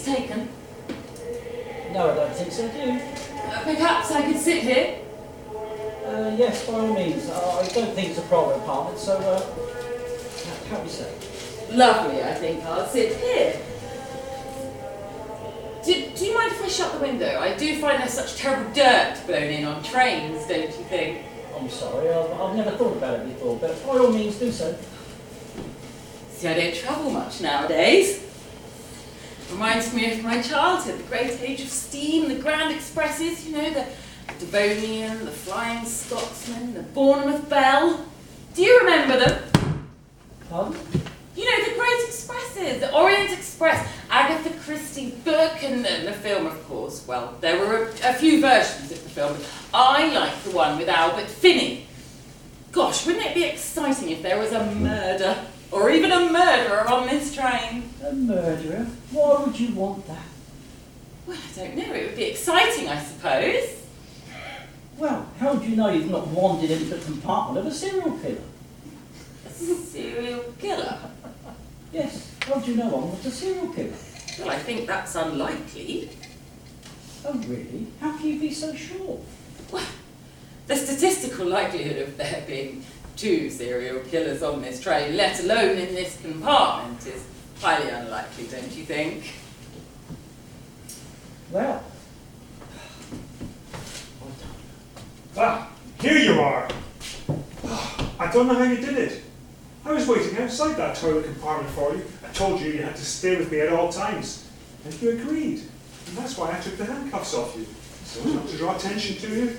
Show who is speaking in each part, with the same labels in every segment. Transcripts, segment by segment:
Speaker 1: seats taken?
Speaker 2: No, I don't think so, do you?
Speaker 1: Perhaps I could sit here?
Speaker 2: Yes, by all means. I don't think it's a private apartment, so, how do you say?
Speaker 1: Lovely, I think I'll sit here. Do you mind if I shut the window? I do find there's such terrible dirt blown in on trains, don't you think?
Speaker 2: I'm sorry, I've never thought about it before, but by all means do so.
Speaker 1: See, I don't travel much nowadays. Reminds me of my childhood, the great age of steam, the grand expresses, you know, the Devonian, the Flying Scotsman, the Bournemouth Bell. Do you remember them?
Speaker 2: Pardon?
Speaker 1: You know, the great expresses, the Orient Express, Agatha Christie book, and the film, of course. Well, there were a few versions of the film, but I like the one with Albert Finney. Gosh, wouldn't it be exciting if there was a murder, or even a murderer on this train?
Speaker 2: A murderer? Why would you want that?
Speaker 1: Well, I don't know, it would be exciting, I suppose.
Speaker 2: Well, how do you know you've not wandered into the compartment of a serial killer?
Speaker 1: A serial killer?
Speaker 2: Yes, how do you know I'm not a serial killer?
Speaker 1: Well, I think that's unlikely.
Speaker 2: Oh, really? How can you be so sure?
Speaker 1: Well, the statistical likelihood of there being 2 serial killers on this train, let alone in this compartment, is highly unlikely, don't you think?
Speaker 2: Well,
Speaker 3: Ah, here you are. I don't know how you did it. I was waiting outside that toilet compartment for you. I told you you had to stay with me at all times. And you agreed. And that's why I took the handcuffs off you. So as not to draw attention to you.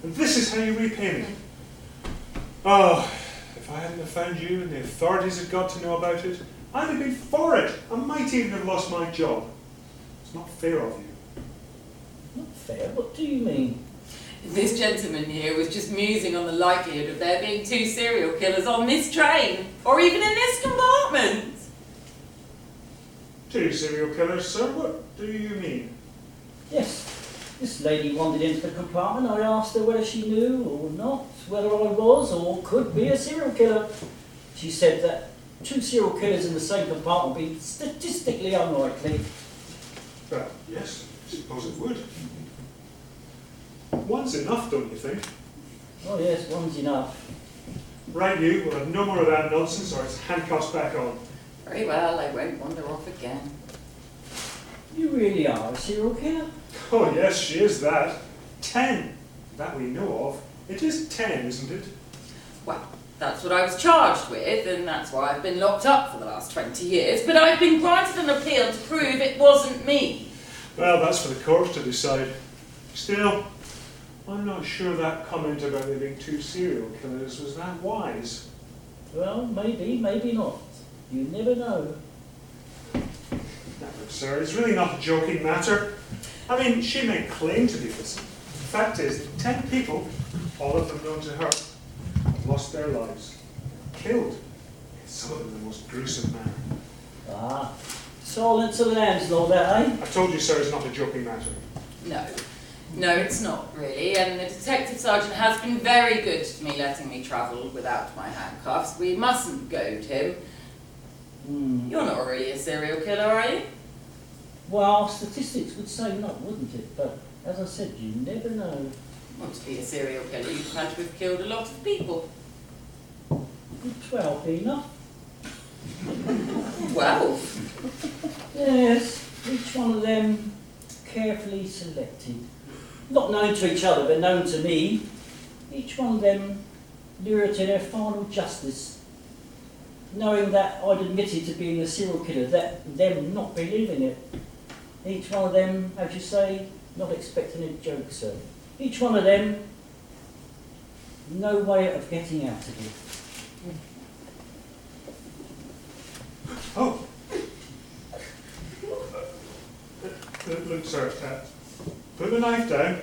Speaker 3: And this is how you repay me. Oh, if I hadn't have found you and the authorities had got to know about it, I'd have been for it. I might even have lost my job. It's not fair of you.
Speaker 2: not fair. What do you mean?
Speaker 1: This gentleman here was just musing on the likelihood of there being 2 serial killers on this train, or even in this compartment.
Speaker 3: 2 serial killers, sir? What do you mean?
Speaker 2: Yes, this lady wandered into the compartment. I asked her whether she knew or not whether I was or could be a serial killer. She said that 2 serial killers in the same compartment would be statistically unlikely.
Speaker 3: Well, yes, I suppose it would. One's enough, don't you think?
Speaker 2: Oh yes, one's enough.
Speaker 3: Right, you. We'll have no more of that nonsense, or it's handcuffs back on.
Speaker 1: Very well, I won't wander off again.
Speaker 2: You really are a serial killer?
Speaker 3: Oh, yes, she is that. 10. That we know of. It is 10, isn't it?
Speaker 1: Well, that's what I was charged with, and that's why I've been locked up for the last 20 years, but I've been granted an appeal to prove it wasn't me.
Speaker 3: Well, that's for the courts to decide. Still, I'm not sure that comment about there being 2 serial killers was that wise.
Speaker 2: Well, maybe, maybe not. You never know.
Speaker 3: Never, sir. It's really not a joking matter. I mean, she may claim to be innocent. The fact is that 10 people, all of them known to her, have lost their lives. Killed. In some of them in the most gruesome manner.
Speaker 2: Ah, Silence of the Lambs and all that, eh?
Speaker 3: I told you, sir, it's not a joking matter.
Speaker 1: No, it's not really, and the detective sergeant has been very good to me letting me travel without my handcuffs. We mustn't goad him. You're not really a serial killer, are you?
Speaker 2: Well, statistics would say not, wouldn't it? But as I said, you never know.
Speaker 1: Well, to be a serial killer, you've had to have killed a lot of people.
Speaker 2: Would 12 be enough?
Speaker 1: 12?
Speaker 2: Yes, each one of them carefully selected. Not known to each other, but known to me. Each one of them nearer to their final justice. Knowing that I'd admitted to being a serial killer, that them not believing it. Each one of them, as you say, not expecting a joke, sir. Each one of them, no way of getting out of it.
Speaker 3: Oh. Look, sir, put the knife down.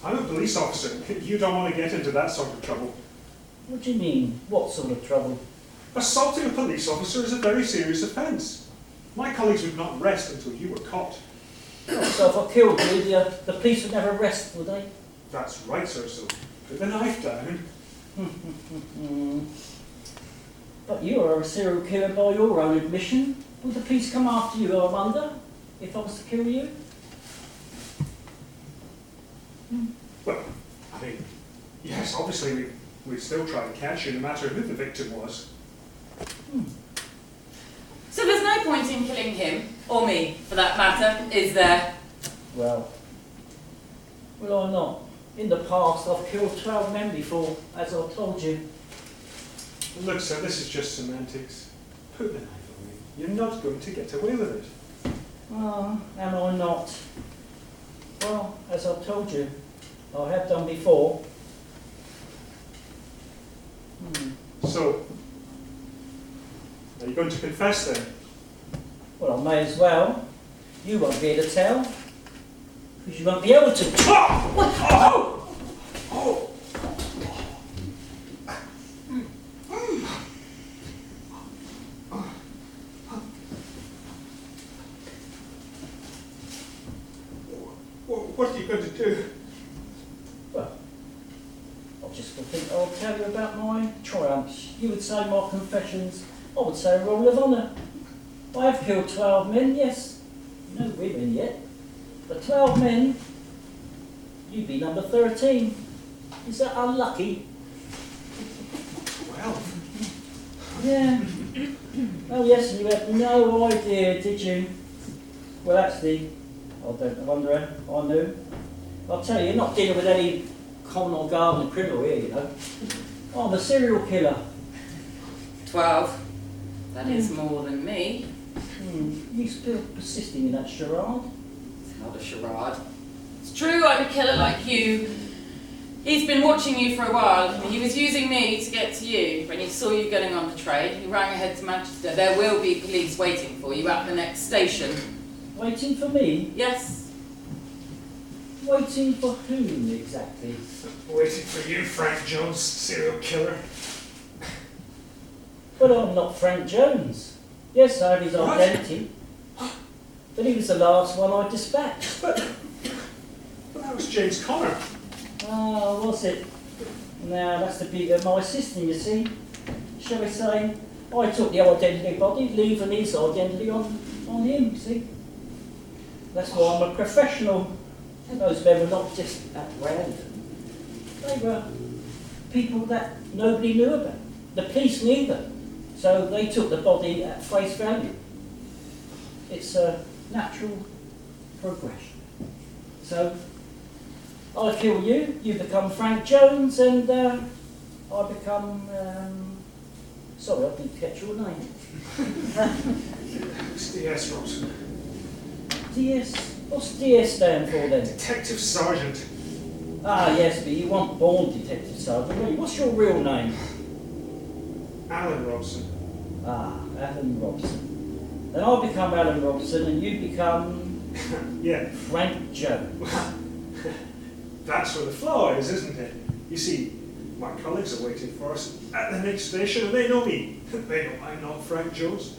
Speaker 3: I'm a police officer. You don't want to get into that sort of trouble.
Speaker 2: What do you mean? What sort of trouble?
Speaker 3: Assaulting a police officer is a very serious offence. My colleagues would not rest until you were caught.
Speaker 2: So if I killed you, the police would never arrest, would they?
Speaker 3: That's right, sir, so put the knife down.
Speaker 2: But you are a serial killer by your own admission. Would the police come after you, I wonder, if I was to kill you?
Speaker 3: Well, I mean, yes, obviously we'd still try to catch you no matter who the victim was.
Speaker 1: So there's no point in killing him, or me, for that matter, is there?
Speaker 2: Well, will I not? In the past, I've killed 12 men before, as I told you.
Speaker 3: Look, sir, this is just semantics. Put the knife away. You're not going to get away with it.
Speaker 2: Ah, am I not? Well, as I've told you, I have done before.
Speaker 3: So, are you going to confess then?
Speaker 2: Well, I may as well. You won't be able to tell, because you won't be able to.
Speaker 3: What are you going to do?
Speaker 2: Well, I'll tell you about my triumphs. You would say my confessions. I would say a roll of honour. I have killed 12 men, yes. No women yet. But 12 men, you'd be number 13. Is that unlucky?
Speaker 3: Well,
Speaker 2: Yeah. Oh yes, and you had no idea, did you? Well, actually, I don't wonder, I knew. I'll tell you, you're not dealing with any common or garden criminal here, you know. I'm a serial killer.
Speaker 1: 12. That is more than me.
Speaker 2: You still persisting in that charade?
Speaker 1: It's not a charade. It's true, I'm a killer like you. He's been watching you for a while. He was using me to get to you. When he saw you getting on the train, he rang ahead to Manchester. There will be police waiting for you at the next station.
Speaker 2: Waiting for me?
Speaker 1: Yes.
Speaker 2: Waiting for whom, exactly?
Speaker 3: waiting for you, Frank Jones, serial killer.
Speaker 2: But I'm not Frank Jones. Yes, I have his identity. But he was the last one I dispatched.
Speaker 3: But that was James Connor.
Speaker 2: Ah, was it? Now, that's the beauty of my system, you see. Shall we say, I took the identity body, leaving his identity on him, you see. That's why I'm a professional. Those men were not just at random. They were people that nobody knew about. The police neither. So they took the body at face value. It's a natural progression. So I kill you, you become Frank Jones, and I become, sorry, I didn't catch your name.
Speaker 3: It's DS, Robson.
Speaker 2: DS? What's DS stand for then?
Speaker 3: Detective Sergeant.
Speaker 2: Ah, yes, but you weren't born Detective Sergeant, were you? What's your real name?
Speaker 3: Alan Robson.
Speaker 2: Ah, Alan Robson. Then I become Alan Robson, and you become
Speaker 3: Yeah.
Speaker 2: Frank Jones.
Speaker 3: That's where the flaw is, isn't it? You see, my colleagues are waiting for us at the next station, and they know me. They know I'm not Frank Jones.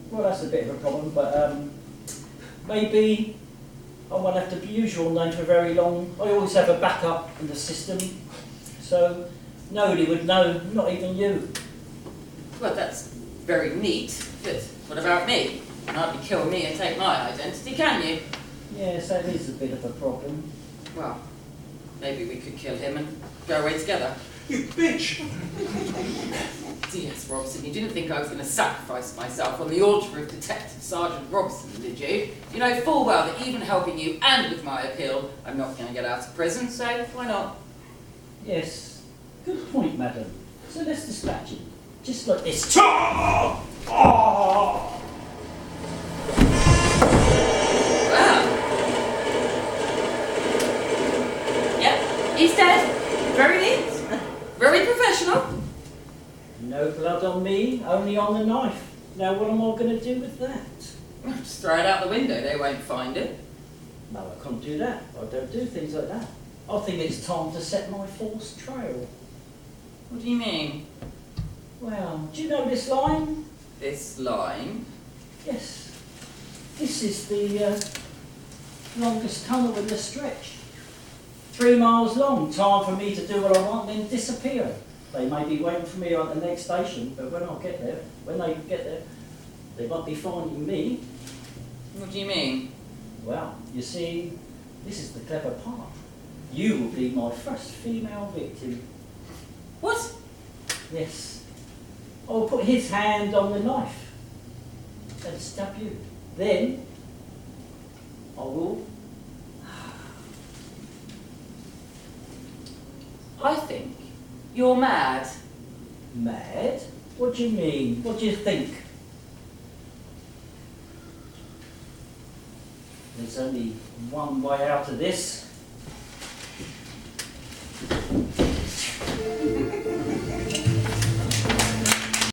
Speaker 2: Well, that's a bit of a problem, but maybe I won't have to use your name for very long. I always have a backup in the system, so nobody would know, not even you.
Speaker 1: Well, that's very neat, but what about me? You can hardly kill me and take my identity, can you?
Speaker 2: Yes, that is a bit of a problem.
Speaker 1: Well, maybe we could kill him and go away together.
Speaker 3: You bitch!
Speaker 1: D.S. Robson, you didn't think I was going to sacrifice myself on the altar of Detective Sergeant Robson, did you? You know full well that even helping you and with my appeal, I'm not going to get out of prison, so why not?
Speaker 2: Yes, good point, madam. So let's dispatch him. Just like this.
Speaker 1: Wow! Yep, he's dead. Very neat. Very professional.
Speaker 2: No blood on me, only on the knife. Now what am I going to do with that?
Speaker 1: Just throw it out the window, they won't find it.
Speaker 2: No, I can't do that. I don't do things like that. I think it's time to set my false trail.
Speaker 1: What do you mean?
Speaker 2: Well, do you know this line?
Speaker 1: This line?
Speaker 2: Yes. This is the longest tunnel in the stretch. 3 miles long. Time for me to do what I want, then disappear. They may be waiting for me at the next station, but when they get there, they won't be finding me.
Speaker 1: What do you mean?
Speaker 2: Well, you see, this is the clever part. You will be my first female victim.
Speaker 1: What?
Speaker 2: Yes. I'll put his hand on the knife and stab you. Then, I will...
Speaker 1: I think you're mad.
Speaker 2: Mad? What do you mean? What do you think? There's only one way out of this.